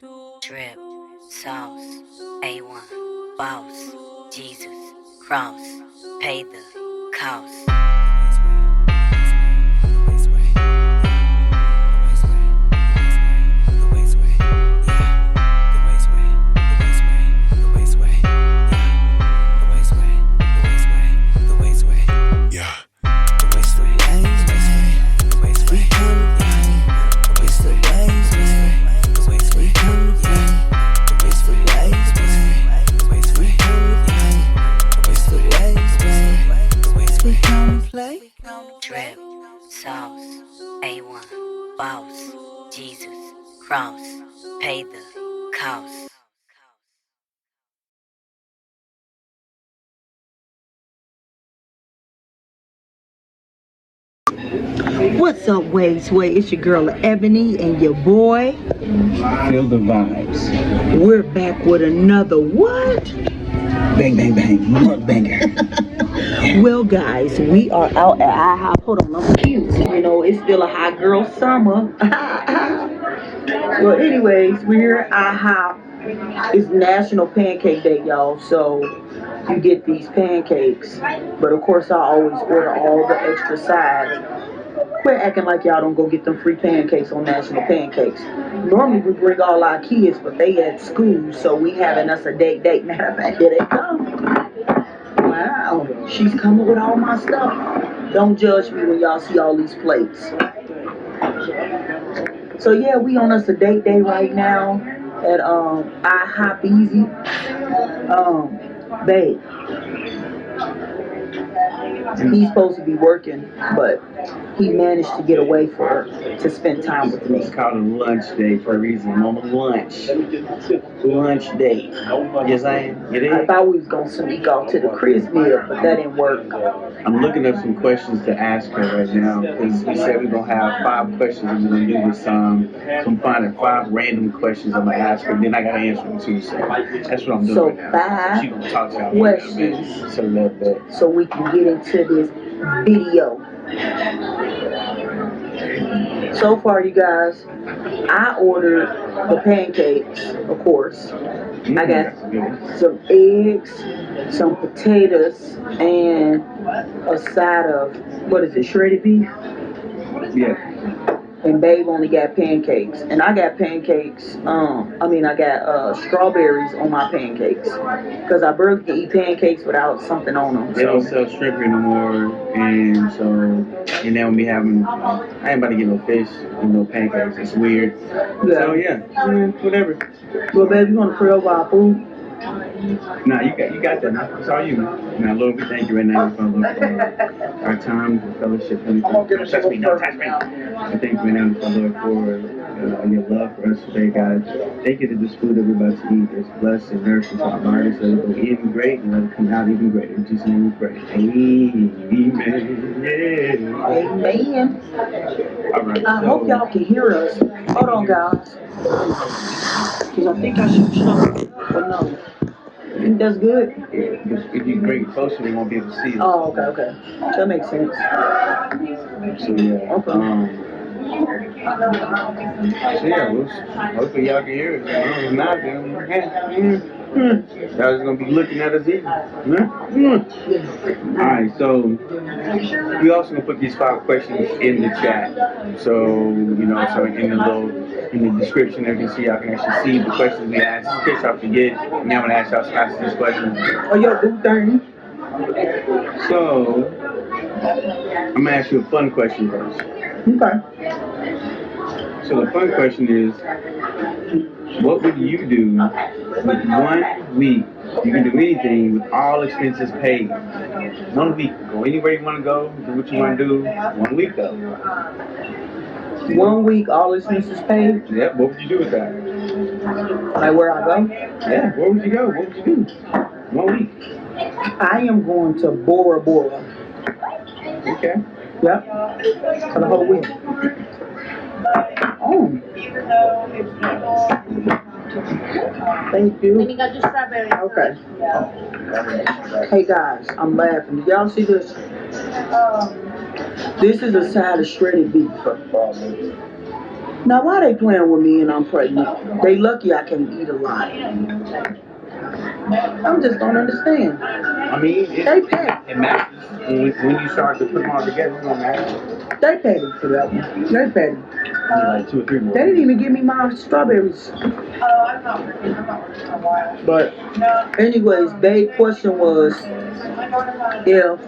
Drip, sauce, A1, boss, Jesus, cross, pay the cost. Drip, sauce, A1, boss, Jesus, cross, pay the cost. What's up, WadesWay? It's your girl Ebony and your boy. Feel the vibes. We're back with another what? Bang, bang, bang. Mukbanger. Well, guys, we are out at IHOP. Hold on, I'm cute. You know, it's still a hot girl summer. Well, anyways, we're here at IHOP. It's National Pancake Day, y'all. So you get these pancakes. But of course, I always order all the extra sides. Quit acting like y'all don't go get them free pancakes on National Pancakes. Normally we bring all our kids, but they at school, so we having us a date. Matter of fact, here they come. Wow, she's coming with all my stuff. Don't judge me when y'all see all these plates. So yeah, we on us a date day right now at IHOP Easy. Babe. He's supposed to be working, but he managed to get away to spend time with me. It's called a lunch day for a reason. I'm on lunch. Lunch day. Yes, I am. It is. I thought we was gonna sneak off to the Chris meal, but that didn't work. I'm looking up some questions to ask her right now because we said we're gonna have 5 questions and we're gonna do this. So I'm finding 5 random questions I'm gonna ask her, and then I gotta answer them too. So that's what I'm doing right now. 5 she gonna talk to y'all questions a little bit. so we can get into this video. So far, you guys, I ordered the pancakes, of course. I got some eggs, some potatoes, and a side of, what is it, shredded beef? Yeah. And Babe only got pancakes. And I got pancakes, I got strawberries on my pancakes. Because I barely can eat pancakes without something on them. They don't sell shrimp here no more, and now we having, I ain't about to get no fish and no pancakes. It's weird. Yeah. So yeah, whatever. Well, babe, you want to pray over our food? Nah, you got that. Now. It's all you. Now, Lord, we thank you right now for our time, for fellowship. Don't touch me, don't touch me. I thank you right now, Lord, for your love for us today, God. Thank you that this food that we're about to eat is blessed and nourished to our bodies. Let it go even great and let it come out even greater. In Jesus' name we pray. Amen. Yeah. Amen. All right. I hope y'all can hear us. Hold on, guys. Because I think I should stop. But no. I think that's good. If you bring it closer, we won't be able to see it. Oh, okay. That makes sense. So yeah. Okay. So yeah, hopefully y'all can hear it. If not, then y'all just gonna be looking at us eating. Alright, so we also gonna put these 5 questions in the chat. So so in the description, you can see, y'all can actually see the questions we asked. In case y'all forget, and I'm gonna ask this question. Oh, yo, Boo Thang. So I'm gonna ask you a fun question first. Okay. So the fun question is, what would you do with 1 week? You can do anything with all expenses paid. 1 week, go anywhere you want to go, do what you want to do. 1 week though. 1 week, all expenses paid? Yeah, what would you do with that? Like where I go? Yeah, where would you go? What would you do? 1 week. I am going to Bora Bora. Okay. Yep. For the whole week. Oh. Thank you. And you got your strawberries. Okay. Hey guys, I'm laughing. Did y'all see this? This is a side of shredded beef. Now, why they playing with me and I'm pregnant? They lucky I can eat a lot. I just don't understand. I mean, They paid. it matters. When you start to put them all together, it's gonna matter. They paid for that one. They paid. You need like 2 or 3 more. They didn't even give me my strawberries. But anyways, babe question was if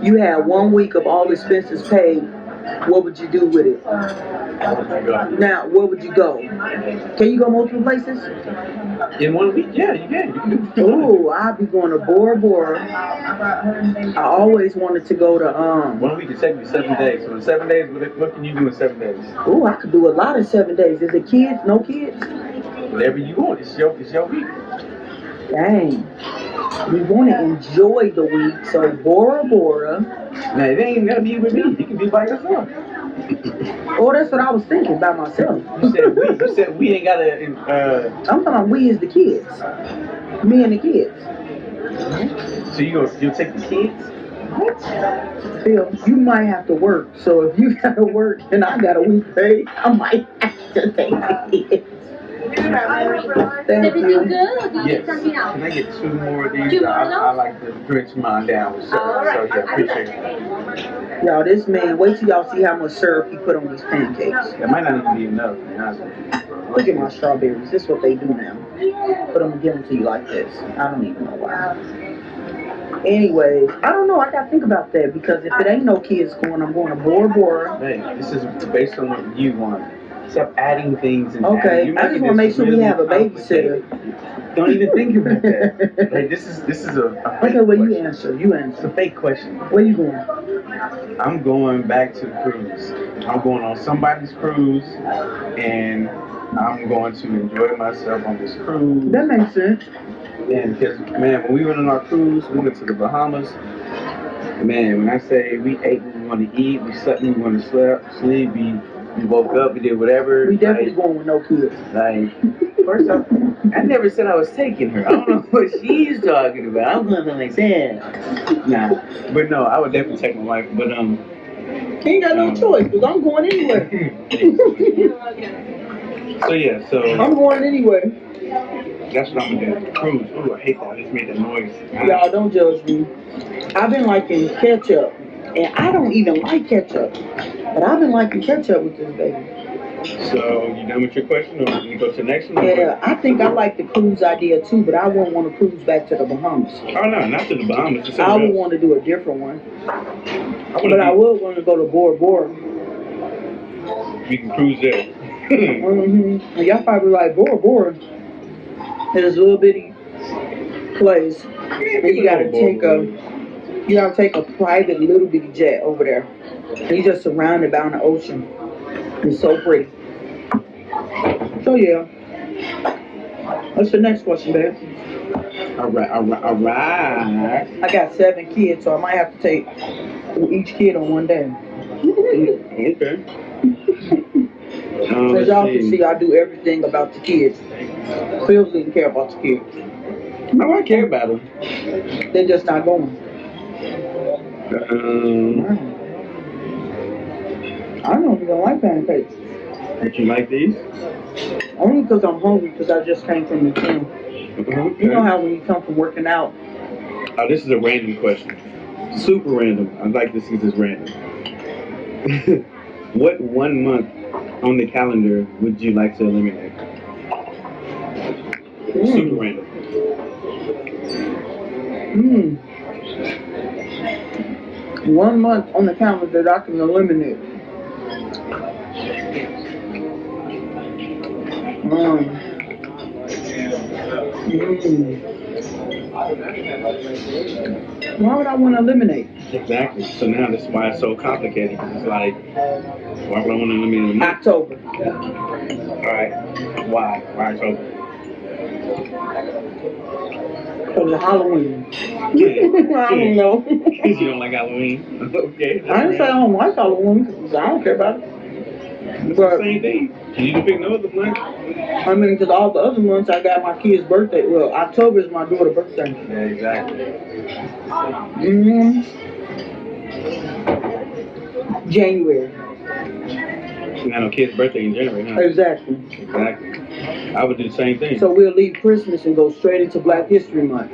you had 1 week of all expenses paid, what would you do with it? Now, where would you go? Can you go multiple places? In 1 week, yeah, you can. You can do Ooh, I'll be going to Bora Bora. I always wanted to go to 1 week, it take me 7 days. So in 7 days, what can you do in 7 days? Ooh, I could do a lot in 7 days. Is it kids? No kids? Whatever you want. It's your week. Dang. We want to enjoy the week, so Bora Bora. Now, it ain't even gotta be with me. You can be by yourself. Oh, that's what I was thinking by myself. You said we. You said we ain't gotta. I'm talking about we as the kids. Me and the kids. So you'll take the kids? What? Phil, you might have to work. So if you gotta work and I got a week pay, I might have to take the kids. Thank you. Yes. Can I get 2 more of these? I like to drench mine down with syrup. So yeah, appreciate it. Y'all, this man, wait till y'all see how much syrup he put on these pancakes. That might not even be enough, to be honest with you. Look at my strawberries. This is what they do now. But I'm gonna give them to you like this. I don't even know why. Anyways, I don't know. I gotta think about that because if it ain't no kids going, I'm going to Bora Bora. Hey, this is based on what you want. Stop adding things and okay. Adding. I just want to make sure we have a babysitter. Don't even think about that. Like this is a fake okay. Well, question. you answer. You answer. It's a fake question. Where you going? I'm going back to the cruise. I'm going on somebody's cruise, and I'm going to enjoy myself on this cruise. That makes sense. And because, man, when we went on our cruise, we went to the Bahamas. Man, when I say we ate when we want to eat, we slept when we want to sleep, we woke up, we did whatever. We definitely going with no kids. Like, first off, I never said I was taking her. I don't know what she's talking about. I'm going to make sense. Nah, but no, I would definitely take my wife. But he ain't got no choice because I'm going anyway. So yeah, so I'm going anyway. That's what I'm gonna do. Cruise. Ooh, I hate that. I just made that noise. Y'all don't judge me. I've been liking ketchup, and I don't even like ketchup, but I've been liking ketchup with this baby. So you done with your question, or you go to the next one? Yeah, I think I like the cruise idea too, but I wouldn't want to cruise back to the Bahamas. Oh no, not to the Bahamas. I would want to do a different one, but I would want to go to Bora Bora. We can cruise there. And y'all probably like Bora Bora. It's a little bitty place, and you gotta take a private little bitty jet over there. And you're just surrounded by the ocean. It's so pretty. So yeah. What's the next question, babe? All right. I got 7 kids, so I might have to take each kid on one day. Okay. As y'all can see, I do everything about the kids. Phil didn't care about the kids. Oh, I care about them. They're just not going. I don't even like pancakes. Would you like these? Only because I'm hungry because I just came from the gym. Okay. You know how when you come from working out. Oh, this is a random question. Super random. I'd like to see this random. What 1 month on the calendar would you like to eliminate? Super random. 1 month on the calendar that I can eliminate. Why would I want to eliminate? Exactly. So now that's why it's so complicated, because it's like, why would I want to eliminate? October. Alright. Why? Why October? Because of Halloween. I don't know. Because you don't like Halloween? Okay. I didn't say I don't like Halloween because I don't care about it. It's the same thing. You can pick no other month. I mean, because all the other months I got my kid's birthday. Well, October is my daughter's birthday. Yeah, exactly. January. You got no kid's birthday in January, huh? Exactly. Exactly. I would do the same thing. So we'll leave Christmas and go straight into Black History Month.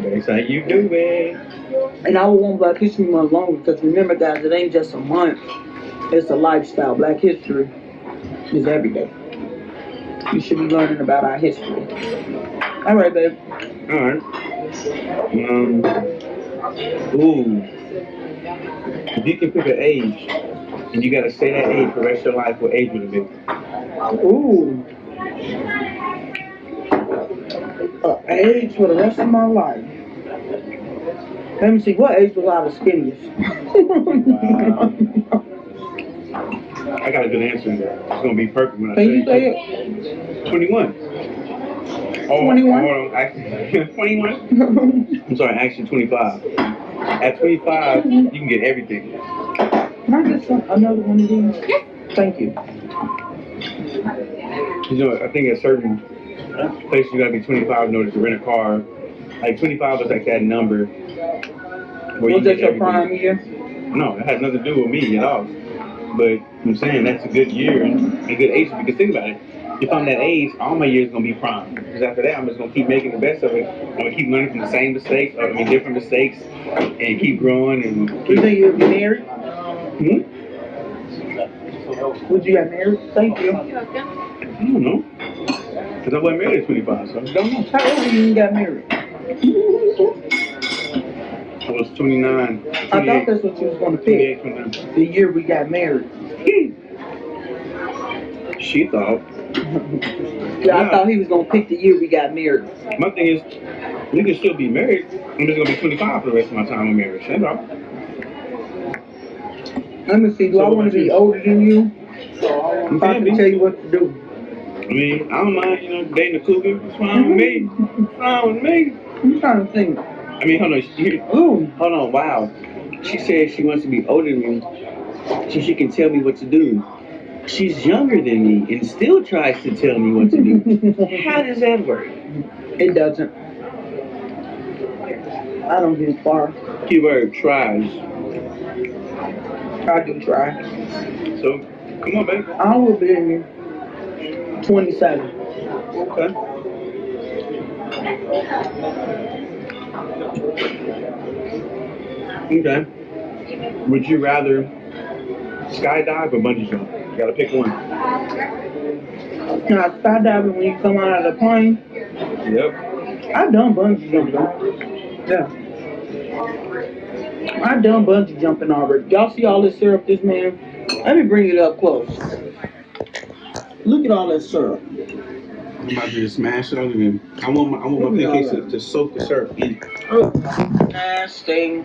That's how you do it. And I would want Black History Month longer because remember, guys, it ain't just a month. It's a lifestyle. Black history is every day. You should be learning about our history. All right, babe. All right. Ooh. If you can pick an age, and you gotta say that age for the rest of your life, what age would it be? Ooh. Age for the rest of my life. Let me see, what age was I the skinniest? Wow. I got a good answer. It's gonna be perfect when I Can you say it. 21. Oh, 21? Hold on. Actually, 21? I'm sorry, actually 25. At 25, you can get everything. Can I get another one of these? Thank you. You know, I think at certain places you gotta be 25 in order to rent a car. Like 25 is like that number. Was that your prime year? No, it has nothing to do with me at all. But I'm saying that's a good year and a good age because think about it. If I'm that age, all my years gonna be prime. Because after that, I'm just gonna keep making the best of it. I'm gonna keep learning from the same mistakes, different mistakes, and keep growing. And you think you'll be married? Hmm? Would you get married? Thank you. I don't know. Because I wasn't married at 25, so I don't know. How old were you when you got married? I was 29. I thought that's what you was going to pick. 29. The year we got married. She thought. Yeah, I thought he was going to pick the year we got married. My thing is, we can still be married. I'm just going to be 25 for the rest of my time in marriage. That's all. Let me see. Do I want to be older than you? If I can tell you what to do. I mean, I don't mind, dating a cougar. It's fine with me. It's fine with me. I'm trying to think. I mean, hold on. Hold on. Wow. She said she wants to be older than me so she can tell me what to do. She's younger than me and still tries to tell me what to do. How does that work? It doesn't. I don't get far. Keyword tries. I do try. So, come on, baby. I will be in here. 27. Okay. Okay. Would you rather skydive or bungee jump? You gotta pick one. Now, skydiving when you come out of the plane. Yep. I've done bungee jumping. Yeah. I've done bungee jumping already. Y'all see all this syrup, this man? Let me bring it up close. Look at all that syrup. I'm about to just smash it on again. I want my pancakes to soak the syrup in. Oh, nasty.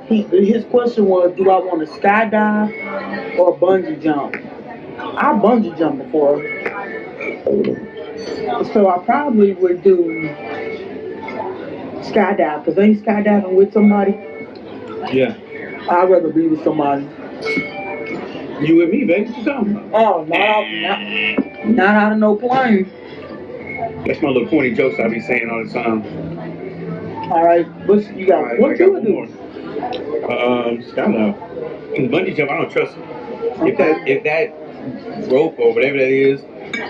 His question was, do I want to skydive or bungee jump? I bungee jumped before, so I probably would do skydive because ain't skydiving with somebody. Yeah. I'd rather be with somebody. You with me, baby? What you talking about? Oh, not out of no plane. That's my little corny jokes I be saying all the time. All right, what you got? Right, What you would do? Skydive. And bungee jump, I don't trust it. If that rope or whatever that is,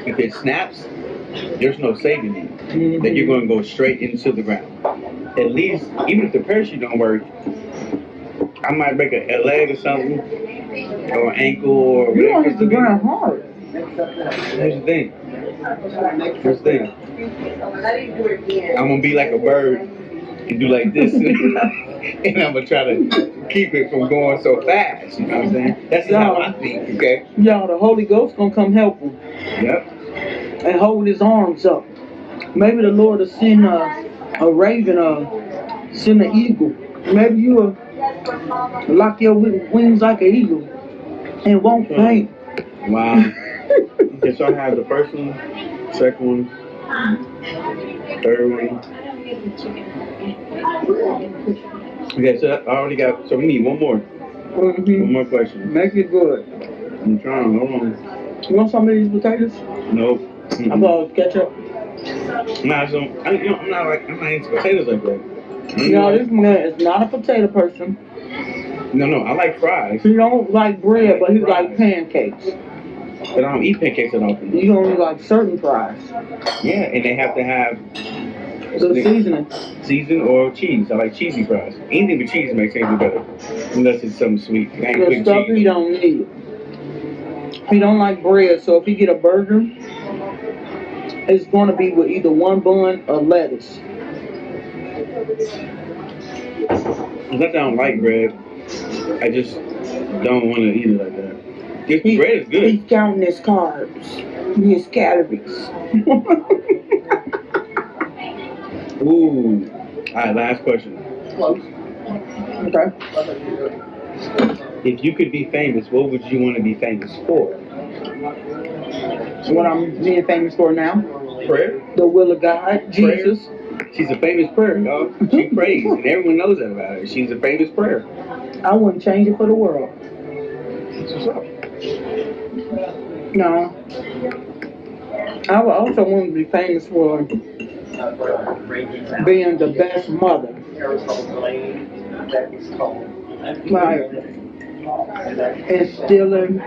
if it snaps, there's no saving it. Mm-hmm. That you're going to go straight into the ground. At least, even if the parachute don't work, I might break a leg or something, or an ankle or whatever. You don't hit the ground hard. Here's the thing. I'm gonna be like a bird and do like this, and I'm gonna try to keep it from going so fast. You know what I'm saying? That's just how I think. Okay. Y'all, the Holy Ghost gonna come help him. Yep. And hold his arms up. Maybe the Lord will send a raven or send an eagle. Maybe you will lock your wings like an eagle and won't faint. Wow. Okay, so I have the first one, second one, third one. Okay, so I already got, so we need one more. Mm-hmm. One more question. Make it good. I'm trying, hold on. You want some of these potatoes? Nope. How about ketchup? Nah, so, I'm not into potatoes like that. No, this man is not a potato person. No, I like fries, He don't like bread, but he like pancakes. but I don't eat pancakes that often. You only like certain fries. Yeah, and they have to have Good seasoning. season or cheese. I like cheesy fries. Anything with cheese makes anything better, unless it's something sweet. I ain't The putting stuff cheese. he don't need. He don't like bread, so if he get a burger, it's going to be with either one bun or lettuce. It's not that I don't like bread. I just don't want to eat it like that. Bread is good. He's counting his carbs, his calories. Ooh. All right, last question. Okay. If you could be famous, what would you want to be famous for? What I'm being famous for now? Prayer. The will of God, Jesus. Prayer. She's a famous prayer, y'all. She prays, and everyone knows that about her. She's a famous prayer. I wouldn't change it for the world. What's up? No. I would also want to be famous for being the best mother. Like instilling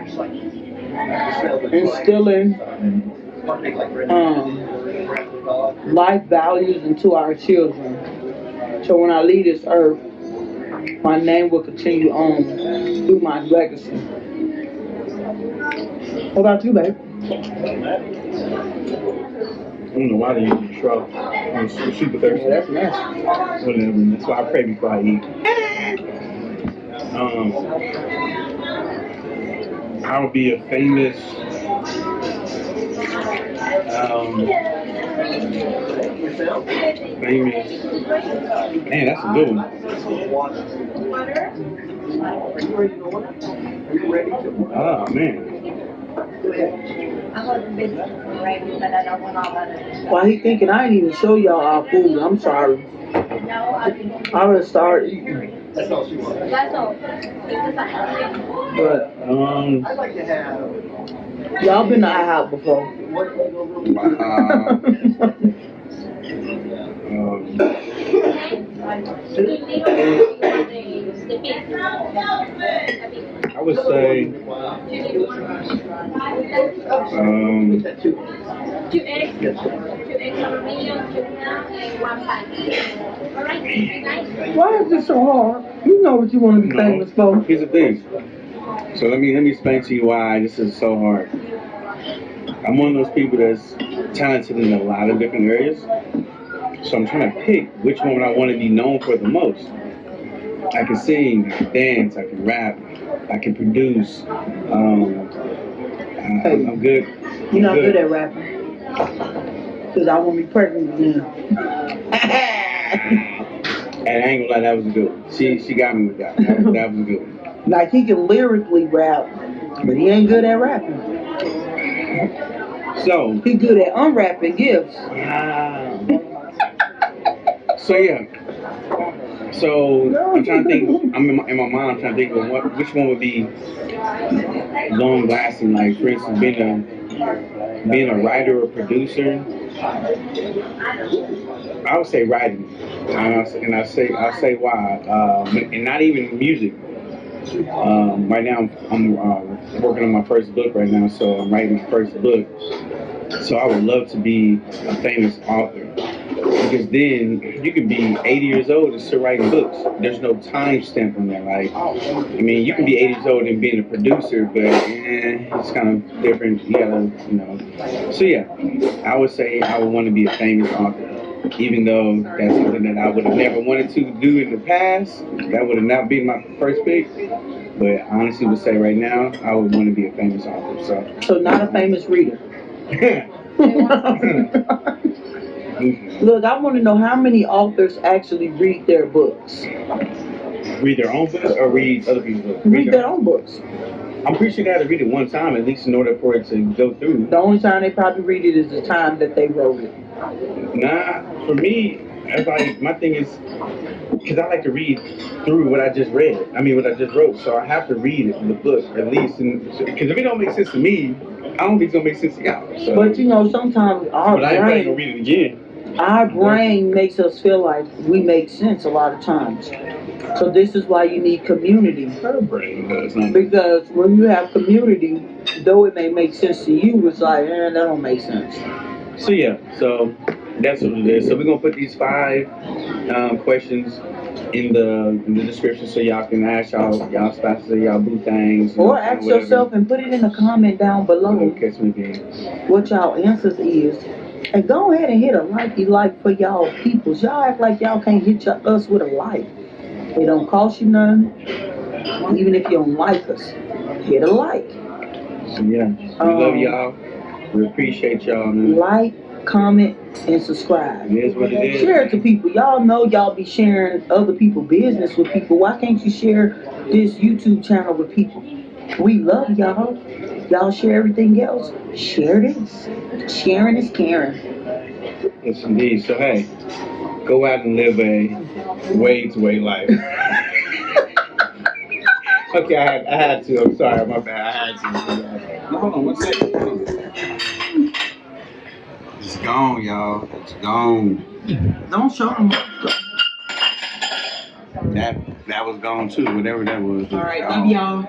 life values into our children. So when I leave this earth, my name will continue on through my legacy. What about you, babe? I don't know why they use the straw. I'm super thirsty. Yeah, that's nasty. Whatever. That's why I pray before I eat. I would be a famous man, that's a good one. Oh man. Why he thinking I ain't even show y'all our food? I'm sorry. I would start eating. That's all she wants. That's all. But y'all been to IHOP before. I would say Two eggs, medium, tuna, and one pan. Alright, why is this so hard? You know what you want to be famous for. Here's the thing. So let me explain to you why this is so hard. I'm one of those people that's talented in a lot of different areas. So I'm trying to pick which one I want to be known for the most. I can sing, I can dance, I can rap, I can produce. I'm good. You're not good at rapping. Because I want to be pregnant again. And I ain't gonna lie, that was a good one. She got me with that. That was a good one. Like he can lyrically rap, but he ain't good at rapping. So he good at unwrapping gifts. So yeah. So I'm trying to think. I'm in my mind. I'm trying to think of which one would be long lasting. Like for instance, being a writer or producer. I would say writing, and I'll say why. And not even music. Right now I'm working on my first book right now, so I'm writing my first book. So I would love to be a famous author. Because then you can be 80 years old and still writing books. There's no time stamp on that. Like, I mean, you can be 80 years old and being a producer, but it's kind of different. You gotta, So yeah, I would say I would want to be a famous author. Even though that's something that I would have never wanted to do in the past. That would have not been my first pick. But I honestly would say right now, I would want to be a famous author. So not a famous reader. Look, I want to know how many authors actually read their books. Read their own books or read other people's books? Read their own books. I'm pretty sure they had to read it one time, at least in order for it to go through. The only time they probably read it is the time that they wrote it. Nah, for me, my thing is, because I like to read through what I just read. I mean, what I just wrote. So I have to read the book, at least. Because if it don't make sense to me, I don't think it's going to make sense to y'all. So. But sometimes our brain... But I ain't probably going to read it again. Our brain makes us feel like we make sense a lot of times. So this is why you need community. Her brain does not. Because when you have community, though it may make sense to you, it's like, that don't make sense. So yeah, so that's what it is. So we're gonna put these 5 questions in the description so y'all can ask y'all spouses or y'all Boo Thangs. Or ask yourself and put it in a comment down below Catch me again. what y'all answers is. And go ahead and hit a like for y'all peoples. Y'all act like y'all can't hit us with a like. It don't cost you nothing. Even if you don't like us, hit a like. So yeah, we love y'all. We appreciate y'all, man. Like, comment, and subscribe. It is what it is. Share it to people. Y'all know y'all be sharing other people's business with people. Why can't you share this YouTube channel with people? We love y'all. Y'all share everything else. Share this. Sharing is caring. Yes, indeed. So hey, go out and live a Wade's Way life. Okay, I had to. I'm sorry, my bad. I had to. No, hold on, one second. It's gone, y'all. It's gone. Don't show them. That was gone too. Whatever that was. All right, love y'all.